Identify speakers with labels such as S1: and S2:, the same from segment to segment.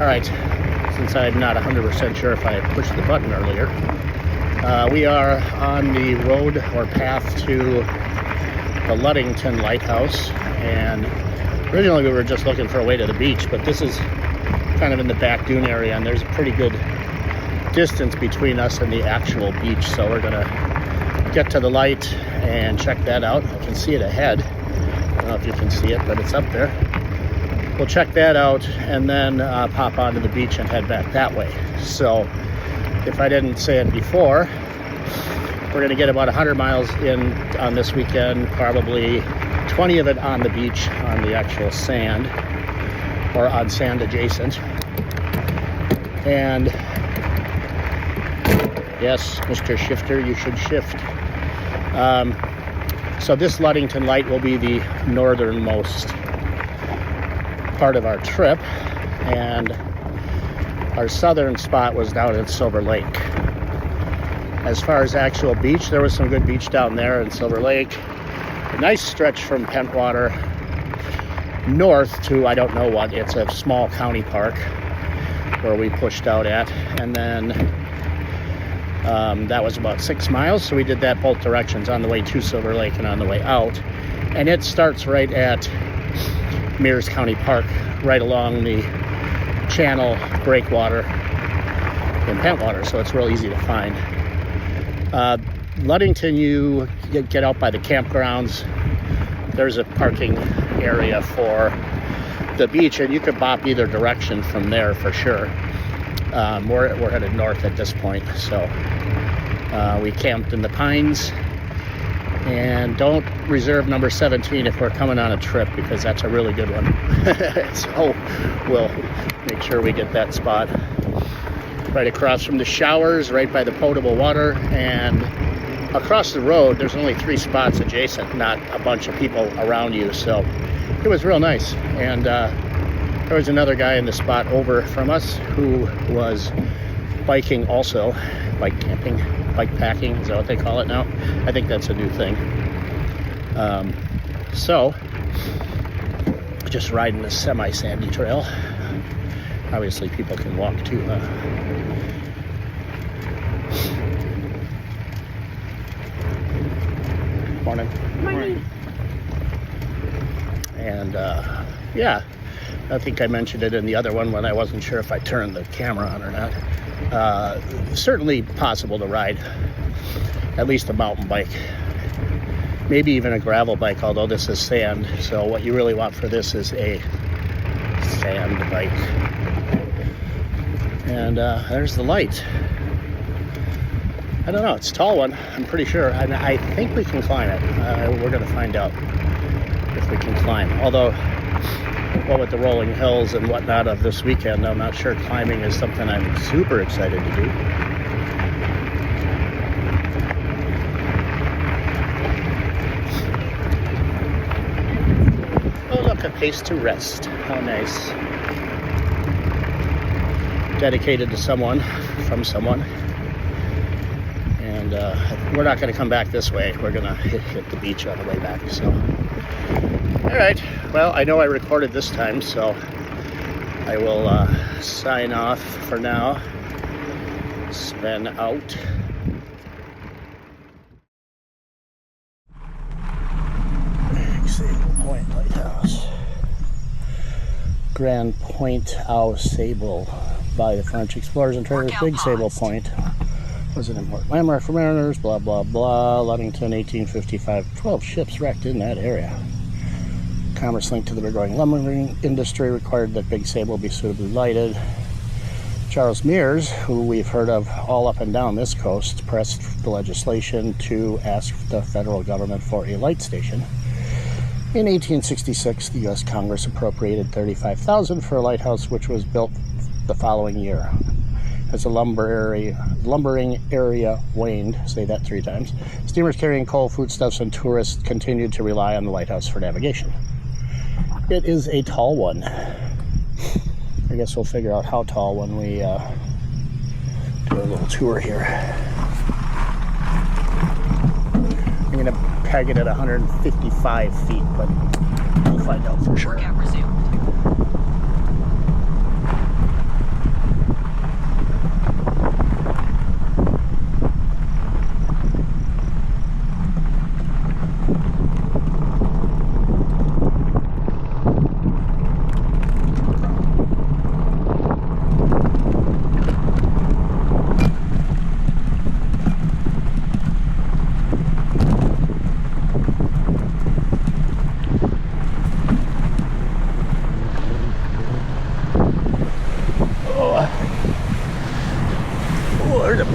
S1: Alright, since I'm not 100% sure if I pushed the button earlier, we are on the road or path to the Ludington Lighthouse, and originally we were just looking for a way to the beach, but this is kind of in the back dune area, and there's a pretty good distance between us and the actual beach, so we're gonna get to the light and check that out. I can see it ahead. I don't know if you can see it, but it's up there. We'll check that out and then pop onto the beach and head back that way. So if I didn't say it before, we're going to get about 100 miles in on this weekend, probably 20 of it on the beach, on the actual sand, or on sand adjacent. And yes, Mr. Shifter, you should shift. So this Ludington Light will be the northernmost part of our trip, and our southern spot was down at Silver Lake. As far as actual beach, there was some good beach down there in Silver Lake. A nice stretch from Pentwater north to I don't know what. It's a small county park where we pushed out at, and then that was about 6 miles, so we did that both directions, on the way to Silver Lake and on the way out. And it starts right at Mears County Park, right along the channel breakwater in Pentwater, so it's real easy to find. Ludington, you get out by the campgrounds. There's a parking area for the beach, and you could bop either direction from there for sure. We're headed north at this point, so we camped in the pines. And don't reserve number 17 if we're coming on a trip, because that's a really good one. So we'll make sure we get that spot right across from the showers, right by the potable water, and across the road there's only 3 spots adjacent, not a bunch of people around you, so it was real nice. And there was another guy in the spot over from us who was biking also, bike camping, bike packing, is that what they call it now? I think that's a new thing. So just riding this semi-sandy trail. Obviously people can walk too, huh? Morning.
S2: Morning.
S1: And yeah, I think I mentioned it in the other one when I wasn't sure if I turned the camera on or not. Certainly possible to ride at least a mountain bike, maybe even a gravel bike, although this is sand, so what you really want for this is a sand bike. And there's the light. I don't know, it's a tall one, I'm pretty sure, and I think we can climb it. We're going to find out if we can climb, although well, with the rolling hills and whatnot of this weekend, I'm not sure climbing is something I'm super excited to do. Oh look, a place to rest. How nice. Dedicated to someone, from someone. And we're not going to come back this way. We're going to hit the beach on the way back, so. Alright, well, I know I recorded this time, so I will sign off for now. Sven out. Big Sable Point Lighthouse. Grand Point au Sable by the French explorers and traders. Big Sable Point was an important landmark for mariners, blah blah blah. Ludington, 1855. 12 ships wrecked in that area. Commerce linked to the growing lumbering industry required that Big Sable be suitably lighted. Charles Mears, who we've heard of all up and down this coast, pressed the legislation to ask the federal government for a light station. In 1866, the U.S. Congress appropriated $35,000 for a lighthouse, which was built the following year. As the lumbering area waned, say that 3 times, steamers carrying coal, foodstuffs, and tourists continued to rely on the lighthouse for navigation. It is a tall one. I guess we'll figure out how tall when we do a little tour here. I'm going to peg it at 155 feet, but we'll find out for sure.
S2: Workout resumed.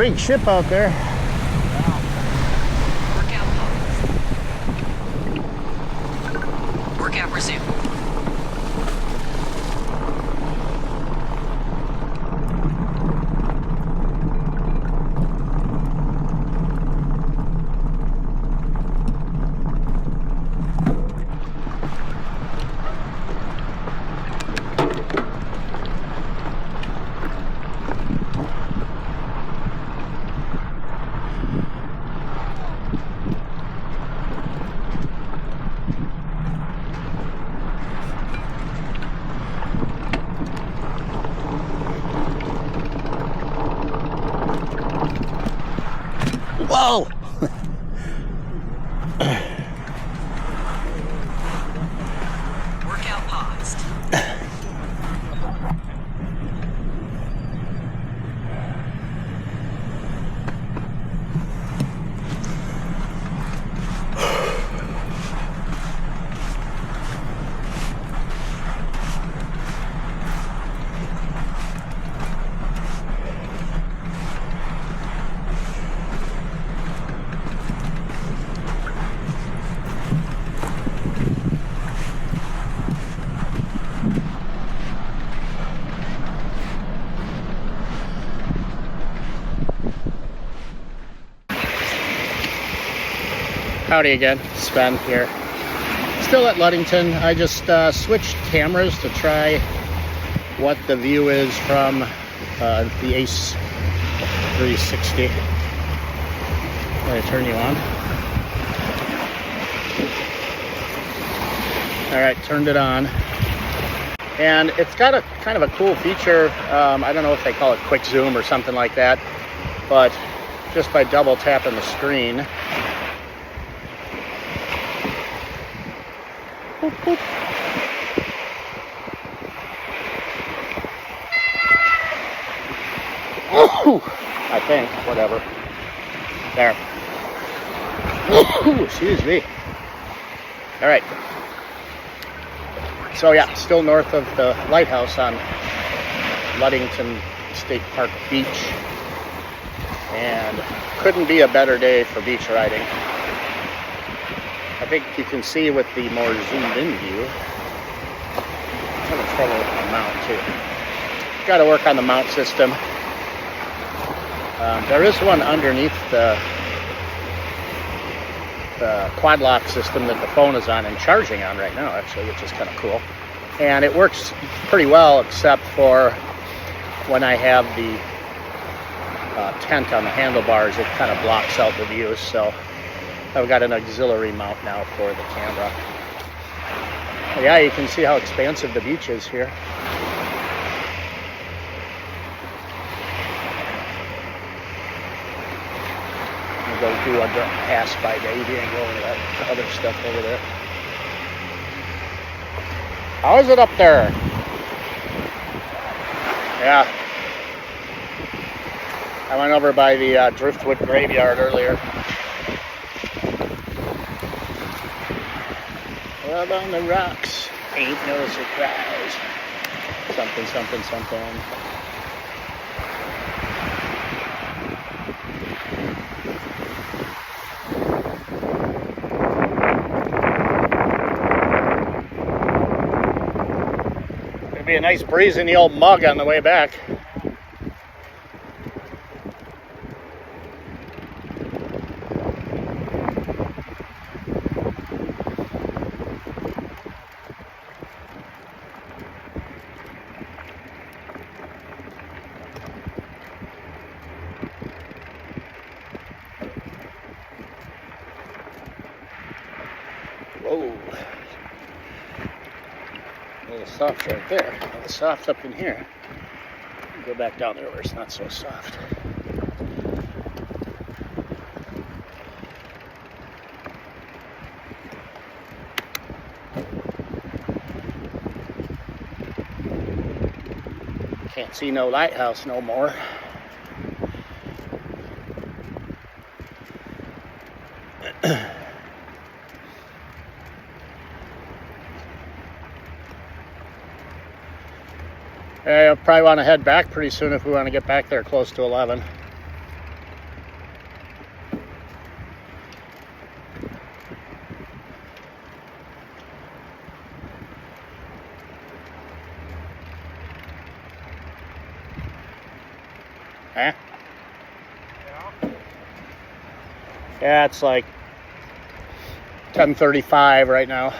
S1: big ship out there.
S2: Workout resumed.
S1: Whoa!
S2: Workout paused.
S1: Howdy again, Sven here. Still at Ludington. I just switched cameras to try what the view is from the Ace 360. Let me turn you on. Alright, turned it on. And it's got a kind of a cool feature. I don't know if they call it quick zoom or something like that, but just by double tapping the screen, boop, boop. I think, whatever. There. Excuse me. All right. So yeah, still north of the lighthouse on Ludington State Park Beach. And couldn't be a better day for beach riding. I think you can see with the more zoomed in view. I'm having trouble with my mount too. Got to work on the mount system. There is one underneath the quad lock system that the phone is on and charging on right now, actually, which is kind of cool. And it works pretty well, except for when I have the tent on the handlebars, it kind of blocks out the view. So I've got an auxiliary mount now for the camera. But yeah, you can see how expansive the beach is here. Go do a pass by Davey and go over that other stuff over there. How is it up there? Yeah. I went over by the driftwood graveyard earlier. Love on the rocks, ain't no surprise. Something, something, something. Be a nice breeze in the old mug on the way back. Whoa. A little soft right there. A little soft up in here. Go back down there where it's not so soft. Can't see no lighthouse no more. I'll probably want to head back pretty soon if we want to get back there close to 11. Huh? Yeah, it's like 10:35 right now.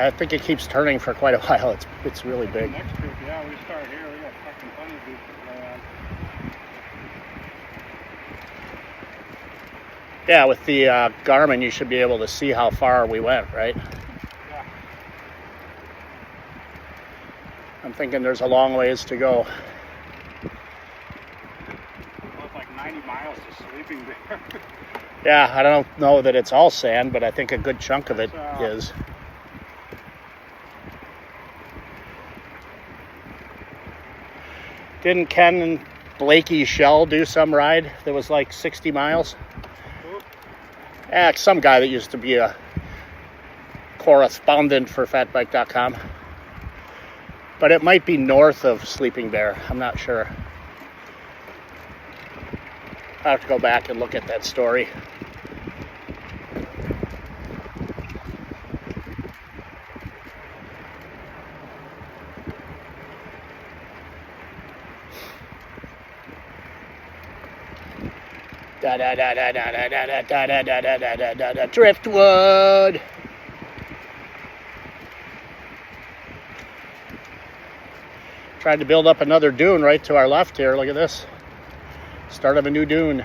S1: I think it keeps turning for quite a while. It's really big.
S2: Next week, yeah, we start here. We got fucking plenty of beach to play on.
S1: Yeah, with the Garmin, you should be able to see how far we went, right?
S2: Yeah.
S1: I'm thinking there's a long ways to go.
S2: Well, it's like 90 miles to Sleeping Bear.
S1: Yeah, I don't know that it's all sand, but I think a good chunk of it is. Didn't Ken and Blakey Shell do some ride that was like 60 miles?
S2: Who?
S1: Yeah, some guy that used to be a correspondent for fatbike.com. But it might be north of Sleeping Bear. I'm not sure. I have to go back and look at that story. Driftwood. Tried to build up another dune right to our left here. Look at this. Start of a new dune.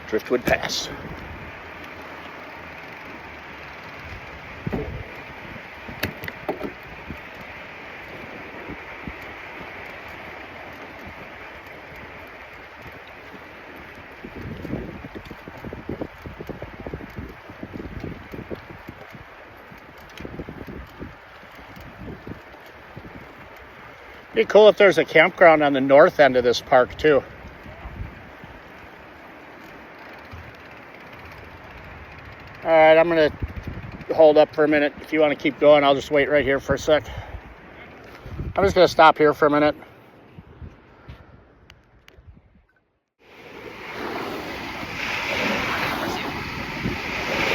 S1: Driftwood Pass. Be cool if there's a campground on the north end of this park too. All right, I'm gonna hold up for a minute. If you want to keep going, I'll just wait right here for a sec. I'm just gonna stop here for a minute.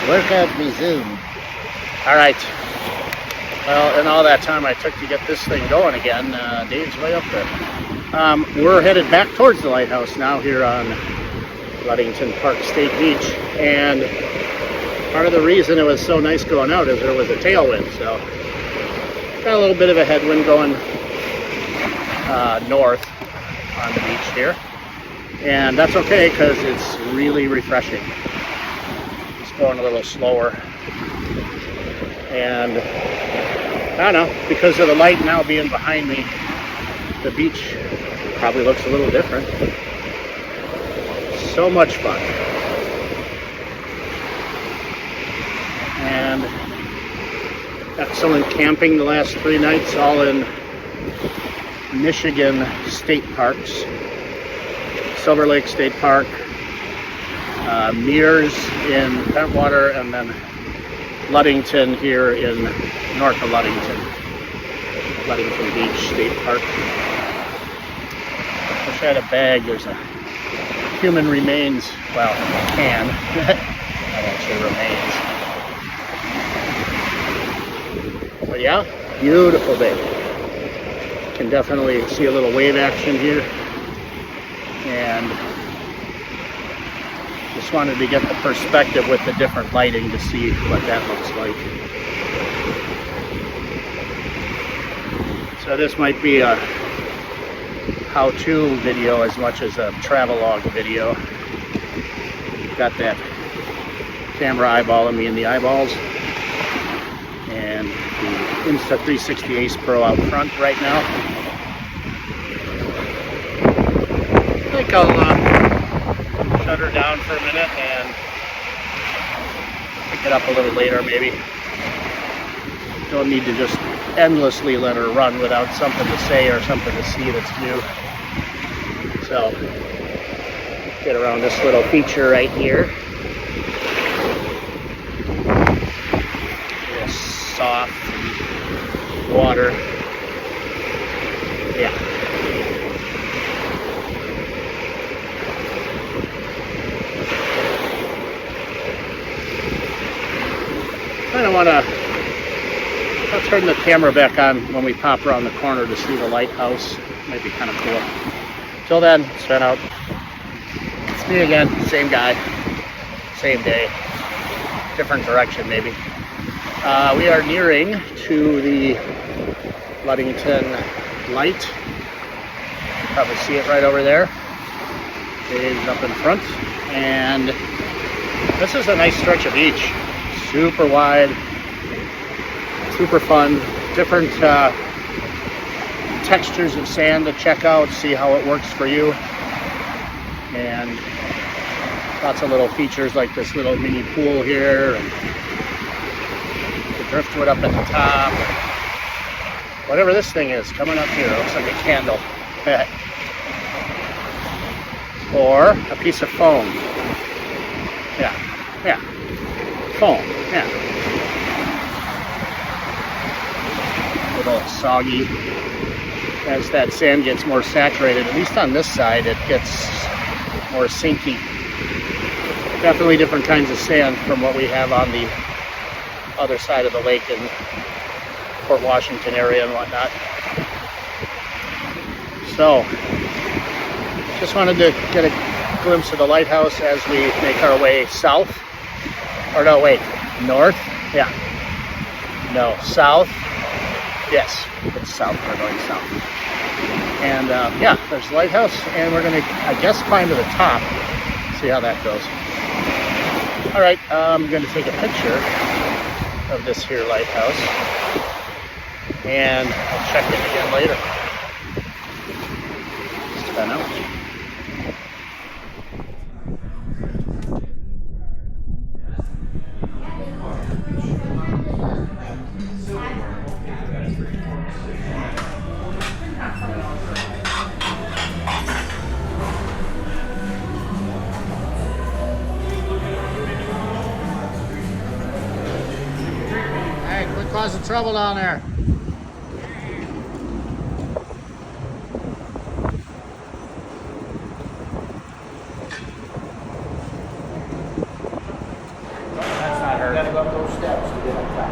S1: Workout resumed. All right. Well, in all that time I took to get this thing going again, Dave's way up there. We're headed back towards the lighthouse now here on Ludington Park State Beach. And part of the reason it was so nice going out is there was a tailwind. So got a little bit of a headwind going north on the beach here. And that's okay because it's really refreshing. Just going a little slower. And I don't know, because of the light now being behind me, the beach probably looks a little different. So much fun. And excellent camping the last 3 nights, all in Michigan state parks. Silver Lake State Park, Mears in Pentwater, and then Ludington here in north of Ludington Beach State Park. Wish I had a bag. There's a human remains, well, can, not actually remains. But yeah, beautiful day. Can definitely see a little wave action here. And just wanted to get the perspective with the different lighting to see what that looks like. So this might be a how-to video as much as a travelogue video. Got that camera eyeballing me in the eyeballs. And the Insta360 Ace Pro out front right now. I think I'll shut her down for a minute and pick it up a little later maybe. Don't need to just endlessly let her run without something to say or something to see that's new. So, get around this little feature right here. Real soft, water. Yeah. I don't want to. I'll turn the camera back on when we pop around the corner to see the lighthouse. Might be kind of cool. Till then, Sven out. It's me again, same guy, same day, different direction maybe. We are nearing to the Ludington Light. You can probably see it right over there. It is up in front. And this is a nice stretch of beach. Super wide, super fun, different textures of sand to check out, see how it works for you. And lots of little features like this little mini pool here, and the driftwood up at the top. Whatever this thing is coming up here, it looks like a candle. Or a piece of foam. Yeah. Foam, yeah. A little soggy. As that sand gets more saturated, at least on this side, it gets more sinky. Definitely different kinds of sand from what we have on the other side of the lake in Port Washington area and whatnot. So, just wanted to get a glimpse of the lighthouse as we make our way south. Or no, wait, north? Yeah. No, south. Yes, it's south. We're going south. And yeah, there's the lighthouse, and we're going to, I guess, climb to the top. See how that goes. All right, I'm going to take a picture of this here lighthouse, and I'll check it again later. Spin out. Causing trouble down there. That's not her. Gotta go up those steps to get up top.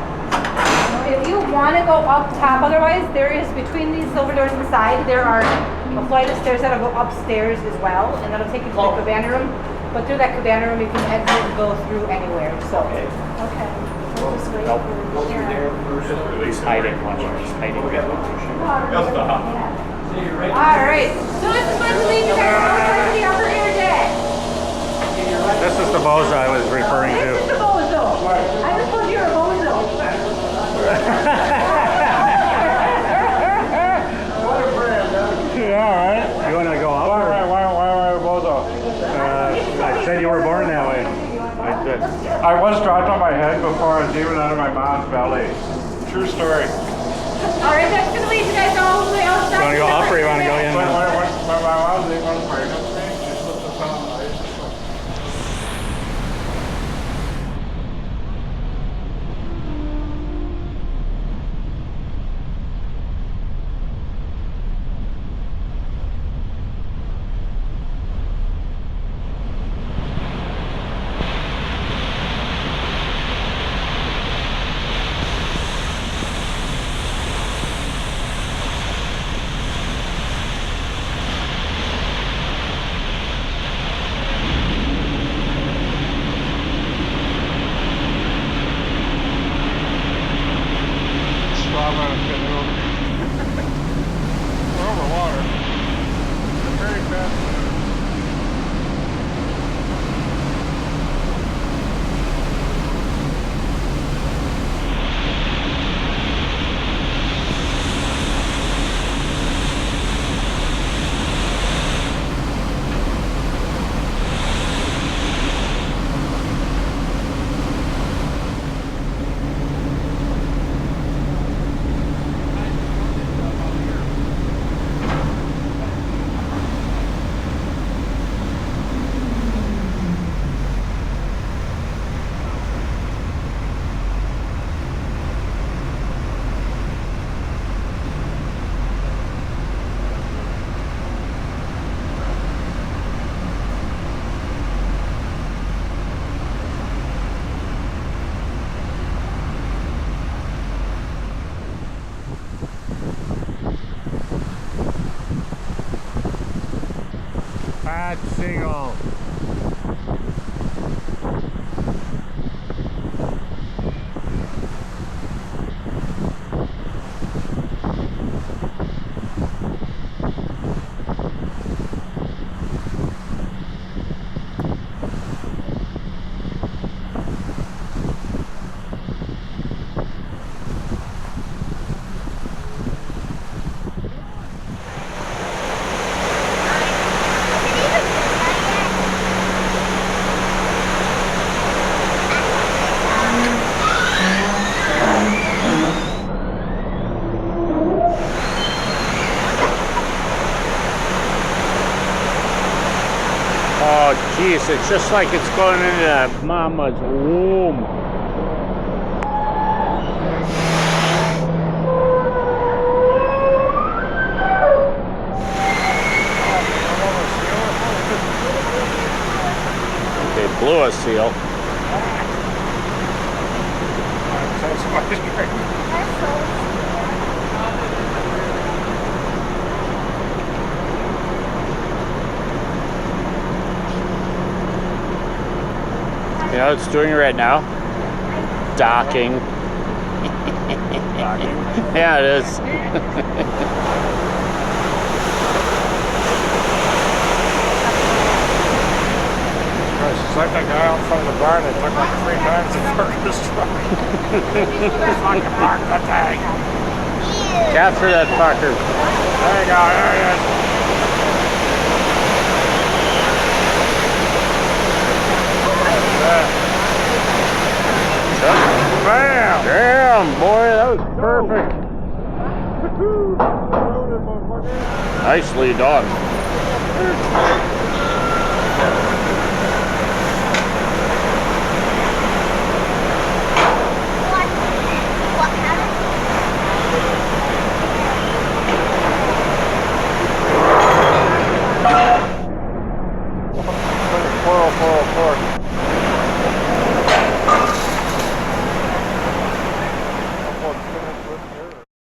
S3: If you want to go up top, otherwise there is between these silver doors inside, there are a flight of stairs that'll go upstairs as well, and that'll take you to the cabana room. But through that cabana room, you can exit and go through anywhere. So okay.
S2: Nope. Go through there first.
S1: He's hiding. Watch him. He's hiding.
S3: Alright. So this is when we leave you guys for the upper air deck.
S1: This is the bozo I was referring to.
S3: This is the bozo. I just told you you're a bozo.
S2: What a friend, huh?
S1: Yeah, all right. You want to go up?
S2: Why bozo?
S1: I said you were born that way. I did.
S2: I was dropped on my head before I was even out of my mom's belly. True story.
S3: Alright, that's going to lead you guys all the way outside.
S1: You want to go up or you want to go in?
S2: When my mom was even pregnant with me, she slipped us on the ice. Fat seagull.
S1: Oh, geez, it's just like it's going into mama's womb. They blew a seal. You know what it's doing right now? Docking.
S2: Docking?
S1: Yeah, it is.
S2: It's like that guy out in front of the bar that took like 3 times to park his truck. Fucking park the thing.
S1: Capture that fucker.
S2: There you go, there he is. Bam!
S1: Damn, boy, that was perfect. Nicely done.